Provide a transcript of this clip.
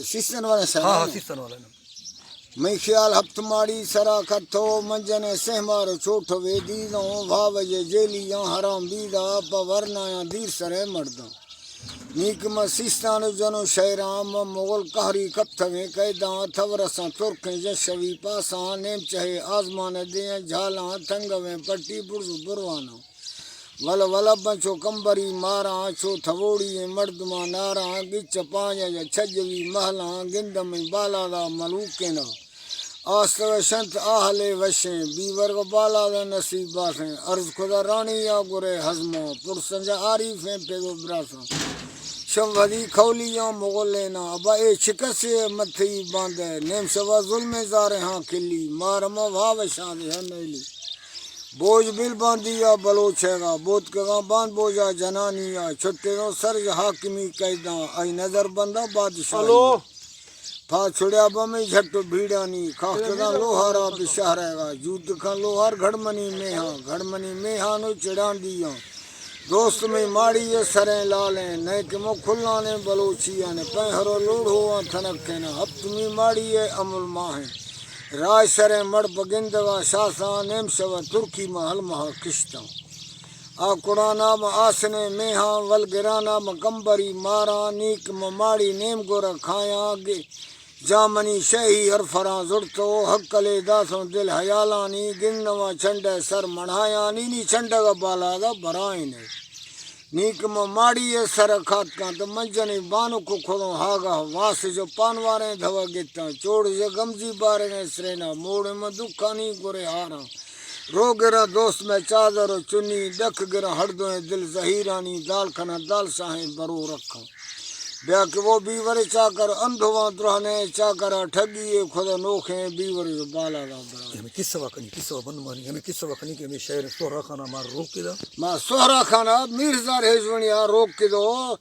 سیستن والے سر ہاں سیستن والا نے میں خیال ہفت ماڑی سرا کتھو منجن سہمار چھوٹھ وے دیدوں بھاوج جیلیاں حرام دیدہ پورنایاں دیر سرے مردوں نیک سیستان جنو شہرام مغل قہری کتھویں قیداں تھورساں ترکیں جشوی پاساں نیم چہے آزمان دیں جھالاں تھنگویں پٹی برز بروانا ول ول بچو کمبری ماراں چھو تھوڑی مردماں ناراں گچ پانیا چھجوی محلاں گندم بالا دا ملوکیں دا آستو شنت آہلے وشیں بیور کو بالا دا نصیب باسیں عرض خدا رانی یا گرے حزموں پرسنجا عارفیں پیدو براساں شمودی کھولیاں مغلینا ابا اے شکسی متھی باندھے نیم شوا ظلم زارے ہاں کلی مارما بھاو شاندے ہے میلی بوجھ بل باندھیا بلوچے گا بوت کگاں باندھ بوجھا جنانیا چھٹے نو سرج حاکمی قیداں آئی نظر بندہ بادشاہی پھا چھڑیا بمی جھٹ بھیڑانی کھاکتاں لوہارا بشاہ رہے گا جوت کھاں لوہار گھڑمنی میہاں نو چڑھان دیاں دوست میں ماڑی سریں لالیں نئے کہ مو کھلانے بلوچیاں نے پہرو لوڑھواں تھنکیں ہفت میں ماڑی عمل ماہیں راج سریں مڑ بگندگا شاساں نیم شوا ترکی محل مہا کشتاں آکڑانا م آسنے میہاں ولگرانا م کمبری ماراں نیک ماڑی نیم گورا کھایاں گے جامنی شہی ہر فراں زڑتو حقلے داسوں دل حیالانی گنواں چھنڈے سر مڑھایاں نینی چھنڈگا بالا دا برائیں نیک ماڑی سر کھاتکاں تو منجنے بانو کو کھولوں ہاگا واس جو پانواریں دھوا گتاں چوڑ جو گمزی بارے سرینا موڑ میں دکھانی گرے ہاراں رو گرا دوست میں چادر و چنی دکھ گرا ہردویں دل ظہیرانی دال کھنا دال شاہیں برو رکھاں بیا کہ وہ بیور چا کر اندھواں درہنے چا کر ٹھگیے خدا نوکھیں بیور جو بالا دا برا ہمیں کس سوا کنی کس سوا بند مانی ہمیں کس سوا کنی کہ ہمیں شہر سہرا خانہ مار روک کے دا ما سہرا خانہ میرزا ریجونیا روک کے دو